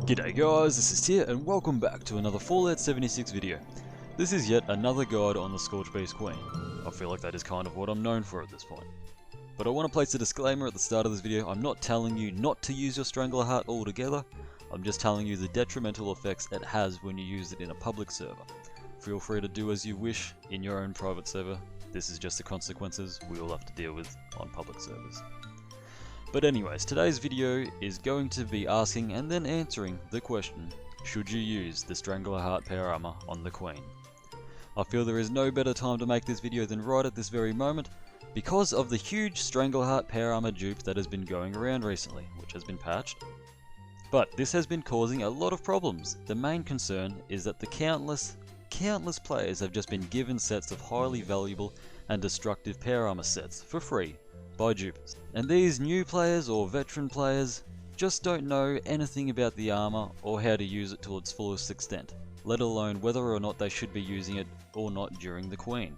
G'day guys, this is Tia and welcome back to another Fallout 76 video. This is yet another guide on the Scorchbeast Queen. I feel like that is kind of what I'm known for at this point. But I want to place a disclaimer at the start of this video. I'm not telling you not to use your Strangler heart altogether. I'm just telling you the detrimental effects it has when you use it in a public server. Feel free to do as you wish in your own private server. This is just the consequences we all have to deal with on public servers. But anyways, today's video is going to be asking and then answering the question, should you use the Strangler Heart Power Armor on the Queen? I feel there is no better time to make this video than right at this very moment because of the huge Strangler Heart Power Armor dupe that has been going around recently, which has been patched. But this has been causing a lot of problems. The main concern is that the countless players have just been given sets of highly valuable and destructive power armor sets for free by dupers. And these new players or veteran players just don't know anything about the armor or how to use it to its fullest extent, let alone whether or not they should be using it or not during the Queen.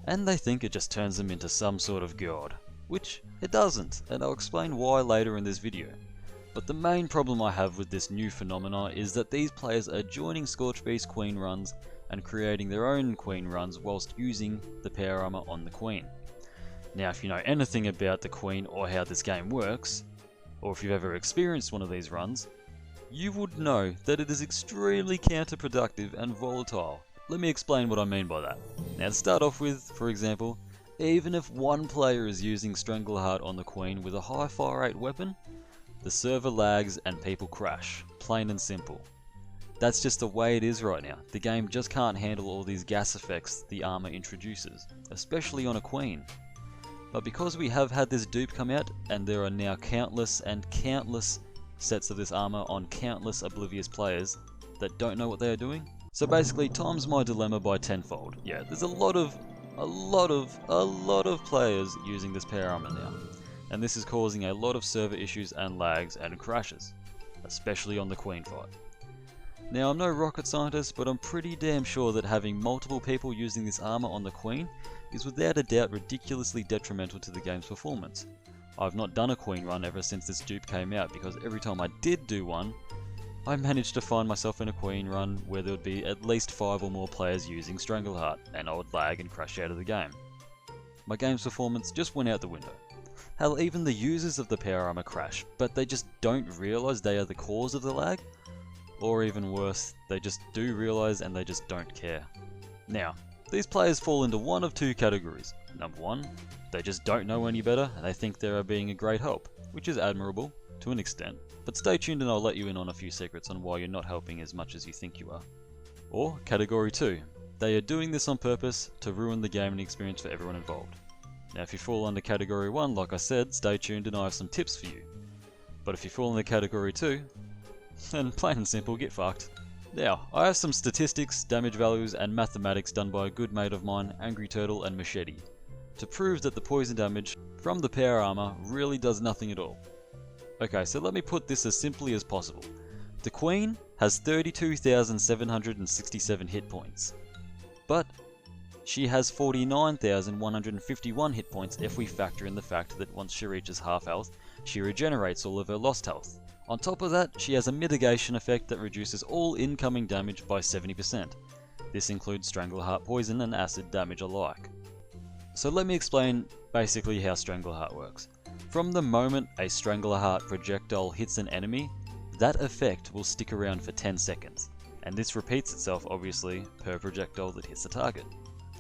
And they think it just turns them into some sort of god, which it doesn't, and I'll explain why later in this video. But the main problem I have with this new phenomena is that these players are joining Scorchbeast Queen runs and creating their own Queen runs whilst using the power armor on the Queen. Now, if you know anything about the Queen or how this game works, or if you've ever experienced one of these runs, you would know that it is extremely counterproductive and volatile. Let me explain what I mean by that. Now, to start off with, for example, even if one player is using Strangler Heart on the Queen with a high fire rate weapon, the server lags and people crash, plain and simple. That's just the way it is right now. The game just can't handle all these gas effects the armor introduces, especially on a Queen. But because we have had this dupe come out, and there are now countless sets of this armor on countless oblivious players that don't know what they are doing, so basically times my dilemma by tenfold. Yeah, there's a lot of players using this power armor now, and this is causing a lot of server issues and lags and crashes, especially on the Queen fight. Now, I'm no rocket scientist, but I'm pretty damn sure that having multiple people using this armor on the Queen is without a doubt ridiculously detrimental to the game's performance. I've not done a Queen run ever since this dupe came out, because every time I did do one, I managed to find myself in a Queen run where there would be at least 5 or more players using Strangler Heart, and I would lag and crash out of the game. My game's performance just went out the window. Hell, even the users of the power armor crash, but they just don't realise they are the cause of the lag. Or even worse, they just do realise and they just don't care. Now, these players fall into one of two categories. Number one, they just don't know any better and they think they are being a great help, which is admirable, to an extent. But stay tuned and I'll let you in on a few secrets on why you're not helping as much as you think you are. Or, category 2, they are doing this on purpose to ruin the gaming experience for everyone involved. Now, if you fall under category 1, like I said, stay tuned and I have some tips for you. But if you fall into category 2, then plain and simple, get fucked. Now, I have some statistics, damage values, and mathematics done by a good mate of mine, Angry Turtle and Machete, to prove that the poison damage from the power armor really does nothing at all. Okay, so let me put this as simply as possible. The Queen has 32,767 hit points, but she has 49,151 hit points if we factor in the fact that once she reaches half health, she regenerates all of her lost health. On top of that, she has a mitigation effect that reduces all incoming damage by 70%. This includes Strangler Heart poison and acid damage alike. So let me explain basically how Strangler Heart works. From the moment a Strangler Heart projectile hits an enemy, that effect will stick around for 10 seconds. And this repeats itself obviously per projectile that hits the target.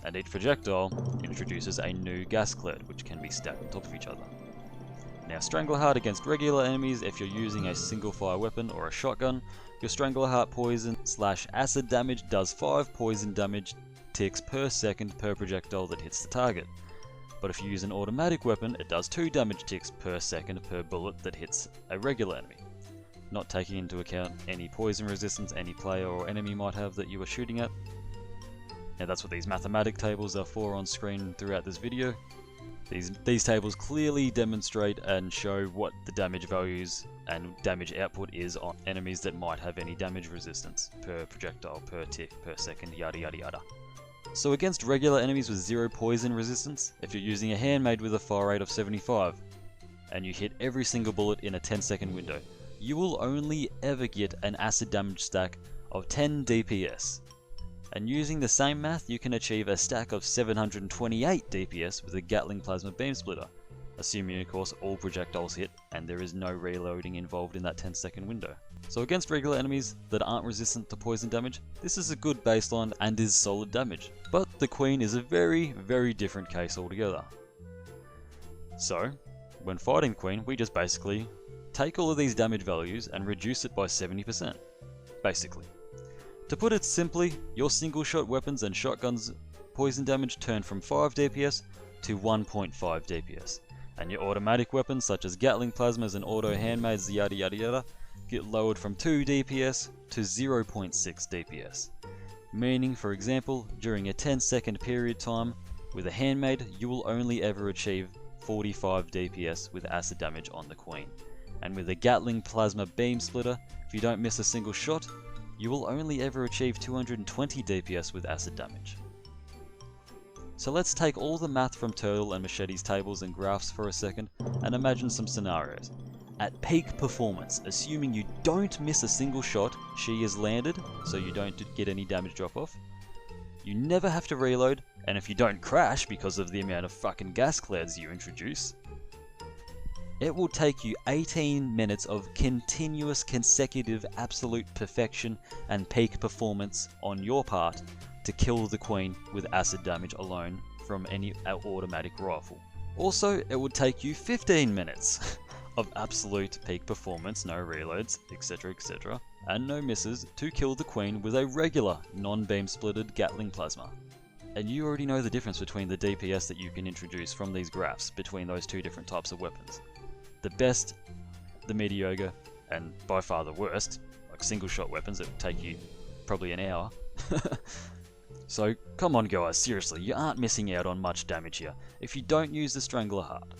And each projectile introduces a new gas cloud which can be stacked on top of each other. Now, Strangler Heart against regular enemies, if you're using a single fire weapon or a shotgun, your Strangler Heart poison / acid damage does 5 poison damage ticks per second per projectile that hits the target. But if you use an automatic weapon, it does 2 damage ticks per second per bullet that hits a regular enemy, not taking into account any poison resistance any player or enemy might have that you are shooting at. Now, that's what these mathematic tables are for on screen throughout this video. These tables clearly demonstrate and show what the damage values and damage output is on enemies that might have any damage resistance per projectile, per tick, per second, yada yada yada. So against regular enemies with 0 poison resistance, if you're using a handmade with a fire rate of 75, and you hit every single bullet in a 10-second window, you will only ever get an acid damage stack of 10 DPS. And using the same math, you can achieve a stack of 728 DPS with a Gatling Plasma Beam Splitter, assuming of course all projectiles hit and there is no reloading involved in that 10-second window. So against regular enemies that aren't resistant to poison damage, this is a good baseline and is solid damage. But the Queen is a very, very different case altogether. So, when fighting Queen, we just basically take all of these damage values and reduce it by 70%, basically. To put it simply, your single shot weapons and shotguns poison damage turn from 5 DPS to 1.5 DPS, and your automatic weapons such as Gatling Plasmas and auto handmaids yada yada yada get lowered from 2 DPS to 0.6 DPS. Meaning, for example, during a 10-second period time with a handmaid, you will only ever achieve 45 DPS with acid damage on the Queen. And with a Gatling Plasma Beam Splitter, if you don't miss a single shot, you will only ever achieve 220 DPS with acid damage. So let's take all the math from Turtle and Machete's tables and graphs for a second and imagine some scenarios. At peak performance, assuming you don't miss a single shot, she is landed, so you don't get any damage drop off. You never have to reload, and if you don't crash because of the amount of fucking gas clouds you introduce, it will take you 18 minutes of continuous, consecutive, absolute perfection and peak performance on your part to kill the Queen with acid damage alone from any automatic rifle. Also, it would take you 15 minutes of absolute peak performance, no reloads, etc, and no misses to kill the Queen with a regular, non-beam splitted Gatling Plasma. And you already know the difference between the DPS that you can introduce from these graphs between those two different types of weapons. The best, the mediocre, and by far the worst, like single shot weapons that would take you probably an hour. So come on guys, seriously, you aren't missing out on much damage here if you don't use the Strangler Heart.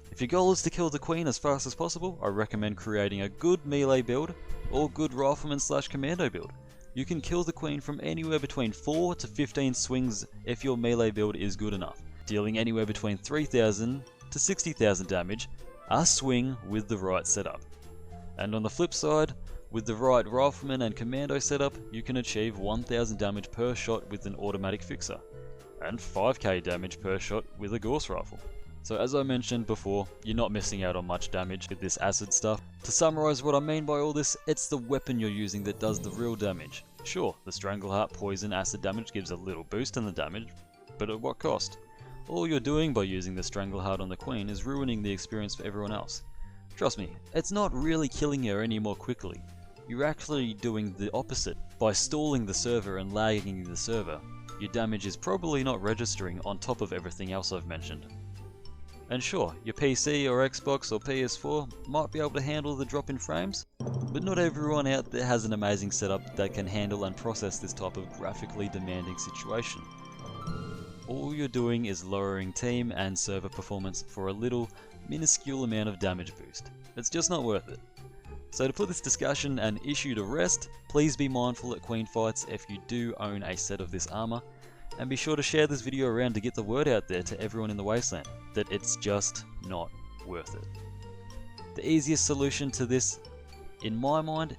If your goal is to kill the Queen as fast as possible, I recommend creating a good melee build or good rifleman / commando build. You can kill the Queen from anywhere between 4 to 15 swings if your melee build is good enough, dealing anywhere between 3,000 to 60,000 damage a swing with the right setup. And on the flip side, with the right rifleman and commando setup, you can achieve 1000 damage per shot with an automatic fixer, and 5k damage per shot with a Gauss rifle. So as I mentioned before, you're not missing out on much damage with this acid stuff. To summarize what I mean by all this, it's the weapon you're using that does the real damage. Sure, the Strangleheart poison acid damage gives a little boost in the damage, but at what cost? All you're doing by using the Strangleheart on the Queen is ruining the experience for everyone else. Trust me, it's not really killing her any more quickly. You're actually doing the opposite. By stalling the server and lagging the server, your damage is probably not registering on top of everything else I've mentioned. And sure, your PC or Xbox or PS4 might be able to handle the drop in frames, but not everyone out there has an amazing setup that can handle and process this type of graphically demanding situation. All you're doing is lowering team and server performance for a little, minuscule amount of damage boost. It's just not worth it. So to put this discussion and issue to rest, please be mindful at Queen fights if you do own a set of this armor, and be sure to share this video around to get the word out there to everyone in the Wasteland that it's just not worth it. The easiest solution to this, in my mind,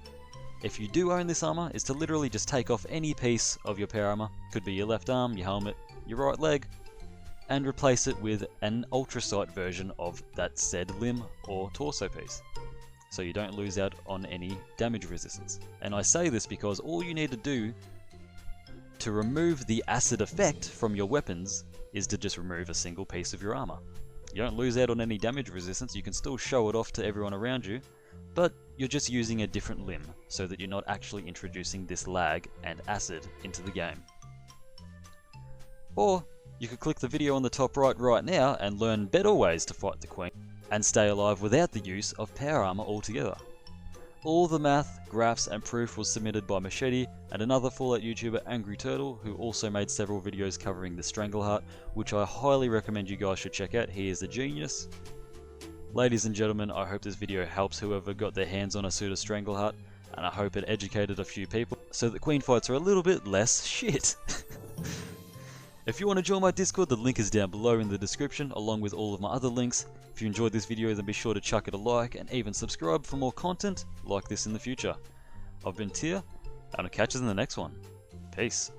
if you do own this armor, is to literally just take off any piece of your power armor, could be your left arm, your helmet, your right leg, and replace it with an ultrasight version of that said limb or torso piece, so you don't lose out on any damage resistance. And I say this because all you need to do to remove the acid effect from your weapons is to just remove a single piece of your armor. You don't lose out on any damage resistance, you can still show it off to everyone around you, but you're just using a different limb so that you're not actually introducing this lag and acid into the game. Or you could click the video on the top right now and learn better ways to fight the Queen and stay alive without the use of power armor altogether. All the math, graphs and proof was submitted by Machete and another Fallout YouTuber, Angry Turtle, who also made several videos covering the Strangleheart, which I highly recommend you guys should check out. He is a genius. Ladies and gentlemen, I hope this video helps whoever got their hands on a suit of Strangleheart, and I hope it educated a few people so that Queen fights are a little bit less shit. If you want to join my Discord, the link is down below in the description, along with all of my other links. If you enjoyed this video, then be sure to chuck it a like and even subscribe for more content like this in the future. I've been Tia, and I'll catch us in the next one. Peace.